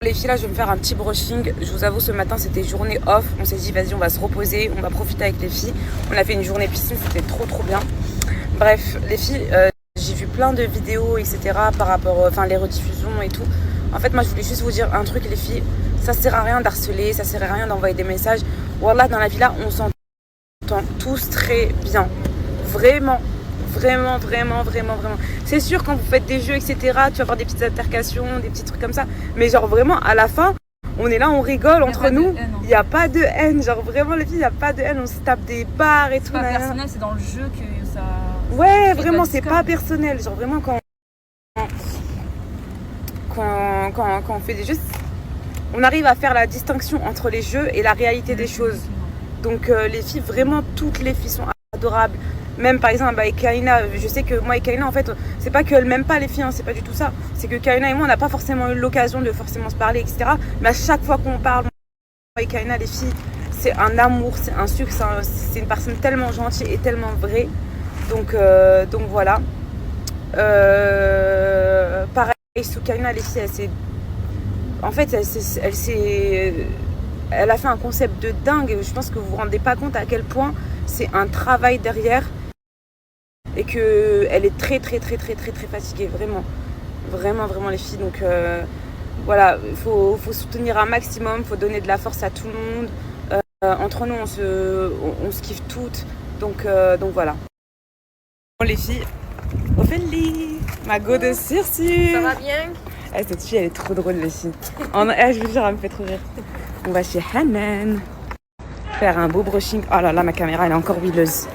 Les filles, là, je vais me faire un petit brushing. Je vous avoue, ce matin, c'était journée off. On s'est dit, vas-y, on va se reposer, on va profiter avec les filles. On a fait une journée piscine, c'était trop bien. Bref, les filles, j'ai vu plein de vidéos, etc. par rapport, enfin, les rediffusions et tout. En fait, moi, je voulais juste vous dire un truc, les filles. Ça sert à rien d'harceler, ça sert à rien d'envoyer des messages. Wallah, dans la villa, on s'entend tous très bien. Vraiment. C'est sûr, quand vous faites des jeux, etc., tu vas avoir des petites altercations, des petits trucs comme ça. Mais genre vraiment, à la fin, on est là, on rigole entre nous. Il n'y a pas de haine. Genre vraiment, les filles, il n'y a pas de haine. On se tape des barres et tout. C'est pas personnel, c'est dans le jeu que ça... Ouais, vraiment, c'est pas personnel. Genre vraiment, quand on fait des jeux, on arrive à faire la distinction entre les jeux et la réalité des choses. Donc les filles, vraiment, toutes les filles sont adorables. Même par exemple avec Kaina, je sais que moi et Kaina, en fait, c'est pas qu'elle m'aime pas les filles, hein, c'est pas du tout ça. C'est que Kaina et moi, on n'a pas forcément eu l'occasion de forcément se parler, etc. Mais à chaque fois qu'on parle, moi et Kaina, les filles, c'est un amour, c'est un sucre, c'est une personne tellement gentille et tellement vraie. Donc voilà. Pareil, sous Kaina, les filles, elle a fait un concept de dingue. Je pense que vous vous rendez pas compte à quel point c'est un travail derrière. Et qu'elle est très fatiguée, vraiment les filles. Donc voilà, il faut soutenir un maximum, il faut donner de la force à tout le monde. Entre nous, on se kiffe toutes. Donc voilà. Bon, les filles, Ophélie, ma go de Circe. Ça va bien? Cette fille, elle est trop drôle, les filles. Je vous jure, elle me fait trop rire. On va chez Hanan faire un beau brushing. Oh là là, ma caméra, elle est encore huileuse.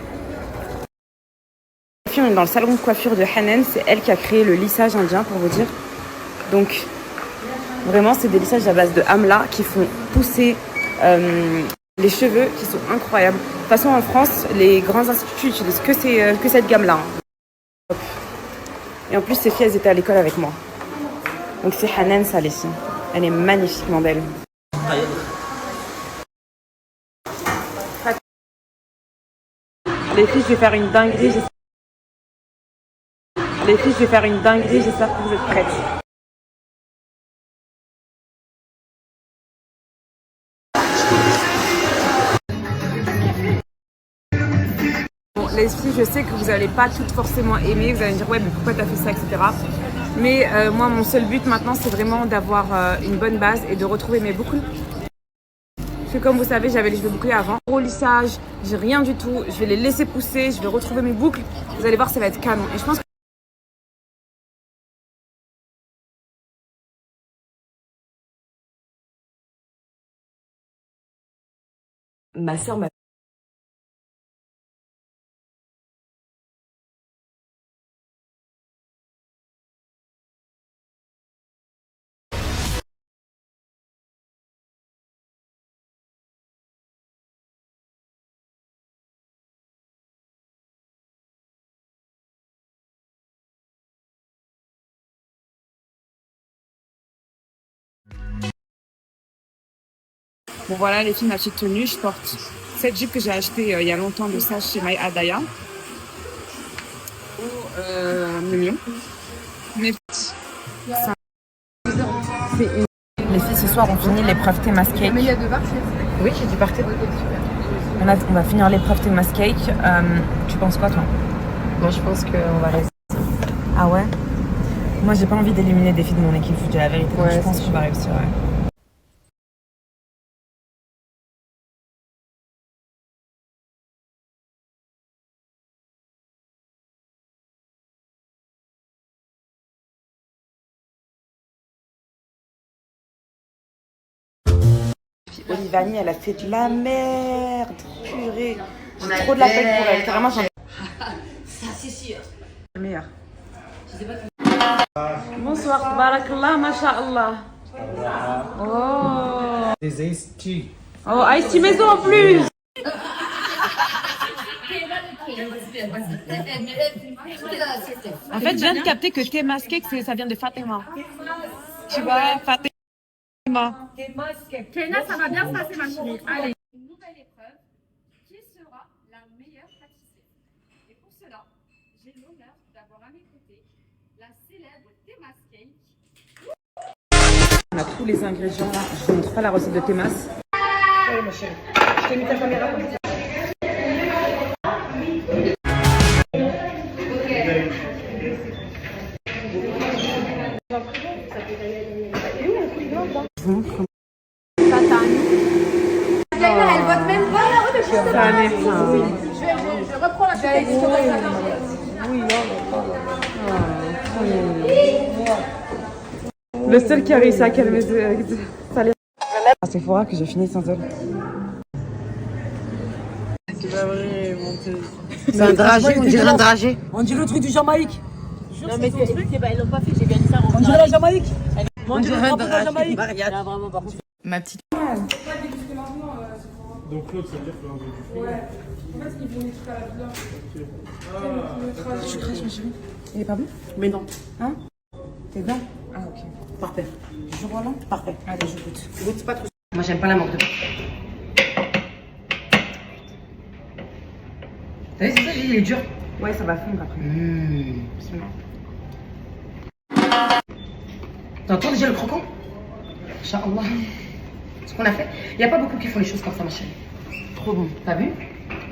On est dans le salon de coiffure de Hanan, c'est elle qui a créé le lissage indien pour vous dire. Donc vraiment c'est des lissages à base de amla qui font pousser les cheveux qui sont incroyables. De toute façon en France, les grands instituts utilisent que cette gamme-là. Hein. Et en plus ces filles elles étaient à l'école avec moi. Donc c'est Hanan ça les filles. Elle est magnifiquement belle. Les filles je vais faire une dinguerie. Les filles, je vais faire une dinguerie, j'espère que vous êtes prêtes. Bon, les filles, je sais que vous n'allez pas toutes forcément aimer, vous allez me dire ouais mais pourquoi t'as fait ça, etc. Mais moi mon seul but maintenant c'est vraiment d'avoir une bonne base et de retrouver mes boucles. Parce que comme vous savez j'avais les cheveux bouclés avant. Au lissage, j'ai rien du tout, je vais les laisser pousser, je vais retrouver mes boucles. Vous allez voir ça va être canon. Et je pense que ma soeur m'a... Bon voilà les filles, ma petite tenue, je porte cette jupe que j'ai achetée il y a longtemps de ça chez My Adaya. Mignon. Mais c'est une... Les filles ce soir on finit l'épreuve Thémas Cake. Mais il y a deux barres. Oui j'ai du parquet. On va finir l'épreuve Thémas Cake. Tu penses quoi toi? Moi je pense qu'on va réussir. Ah ouais? Moi j'ai pas envie d'éliminer des filles de mon équipe, je dis la vérité. Ouais, je pense qu'on va réussir, ouais. Olivani, elle a fait de la merde, purée. J'ai trop de la peine pour elle, carrément j'en ai... Ça c'est sûr. Le meilleur. Bonsoir, barakallah, masha'Allah. Oh. Des iced tea. Oh, ice tea maison en plus. En fait, je viens de capter que Thémas Cake, ça vient de Fatima. Tu vois, Fatima. Kéna, ça va bien se passer, ma chérie. Allez. Une nouvelle épreuve. Qui sera la meilleure pâtissière? Et pour cela, j'ai l'honneur d'avoir à mes côtés la célèbre Thémas Cake. tous les ingrédients là. Je ne montre pas la recette de Thémas. Ouais, ma chérie. Je t'ai mis ta caméra comme ça. Elle vote même pas. Je reprends la Le seul qui a réussi à calmer ça les... Ah, c'est Sephora que j'ai fini sans elle. C'est pas vrai, menteuse. C'est un dragé, on dirait un dragé. On dirait le truc du Jamaïque. Non, mais c'est truc, ils l'ont pas fait, j'ai gagné ça en On dirait la Jamaïque. On dirait un dragé. Jamaïque. Là, vraiment, par contre. Ma petite. Donc Claude, ça veut dire qu'il faut enlever du frigo. Ouais. En fait, ils vont les trucs à la villa. Je crache, ma chérie. Il est pas bon? Mais non. Hein? T'es bien? Ah, ok. Parfait. Je vois là? Parfait. Allez, je goûte. Goûte pas trop. Moi, j'aime pas la mangue de. T'as vu, c'est ça, il est dur. Ouais, ça va fondre après. T'entends déjà le croquant? Inch'Allah. Ce qu'on a fait. Il n'y a pas beaucoup qui font les choses comme ça, ma chérie. Trop bon. T'as vu?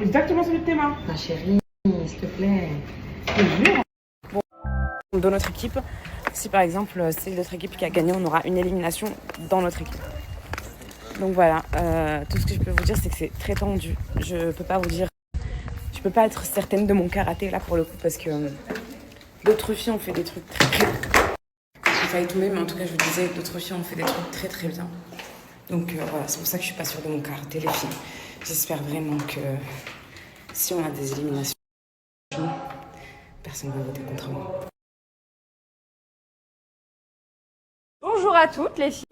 Exactement celui de tes mains. Ma chérie, s'il te plaît. Bon, dans notre équipe, si par exemple c'est notre équipe qui a gagné, on aura une élimination dans notre équipe. Donc voilà, tout ce que je peux vous dire, c'est que c'est très tendu. Je peux pas vous dire, je peux pas être certaine de mon karaté là pour le coup parce que d'autres filles ont fait des trucs très très. J'ai failli tomber, mais en tout cas je vous disais, d'autres filles ont fait des trucs très très bien. Donc voilà, c'est pour ça que je suis pas sûre de mon karaté, les filles. J'espère vraiment que si on a des éliminations, personne ne va voter contre moi. Bonjour à toutes les filles.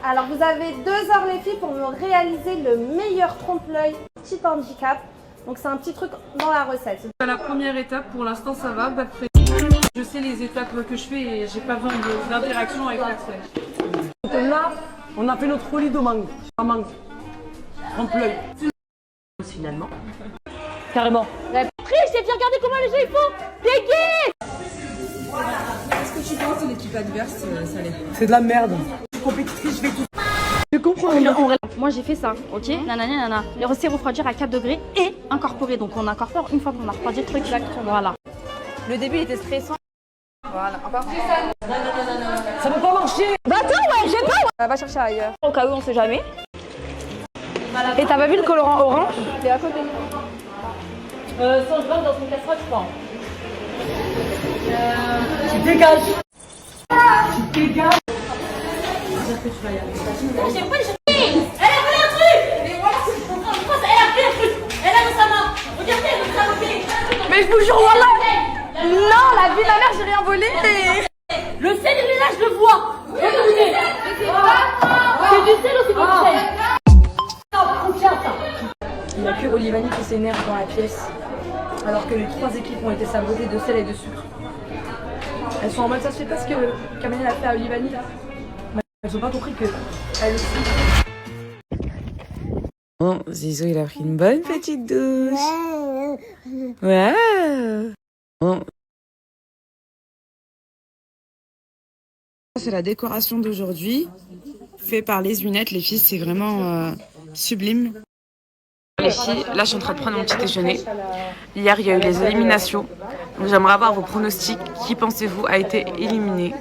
Alors vous avez 2 heures les filles pour me réaliser le meilleur trompe-l'œil petit handicap. Donc c'est un petit truc dans la recette. La première étape, pour l'instant ça va, pas près. Je sais les étapes que je fais et j'ai pas besoin d'interaction avec personne. Donc là, on a fait notre folie de mangue. La mangue. Trompe-l'œil. Finalement. Carrément. Triche et puis regardez comment les gens ils font. Dégué. Est-ce que tu penses que l'équipe adverse, ça l'est? C'est de la merde. Je suis compétitrice, je fais tout. Je comprends. Moi j'ai fait ça, ok. Nanana. Les recettes refroidir à 4 degrés et incorporer. Donc on incorpore une fois qu'on a refroidi le truc. Voilà. Le début il était stressant. Voilà. Encore. Ça peut pas marcher. Bah attends, ouais, j'ai pas. Va chercher ailleurs. Au cas où on sait jamais. Et t'as pas vu le colorant orange? C'est à côté. 100 grammes dans une casserole, je pense. Tu dégages. Tu dégages. J'ai pris, elle a pris un truc. Mais voilà, c'est ce qu'on prend. Elle a pris un truc. Elle a dans sa main. Regardez, elle nous a volé. Mais je vous jure, voilà. Non, la vie de ma mère, j'ai rien volé. Le sel, il est là, je le vois. Regardez. C'est du sel ou c'est du sel? Il n'y a que Olivani qui s'énerve dans la pièce, alors que les 3 équipes ont été sabotées de sel et de sucre. Elles sont en mode ça se fait pas ce que Kamel a fait à Olivani là. Mais elles ont pas compris que elle aussi. Bon, Zizo, il a pris une bonne petite douche. Ouais. Bon. C'est la décoration d'aujourd'hui, fait par les Unettes. Les filles, c'est vraiment sublime. Les filles, là, je suis en train de prendre mon petit déjeuner. Hier, il y a eu les éliminations. J'aimerais avoir vos pronostics. Qui pensez-vous a été éliminé?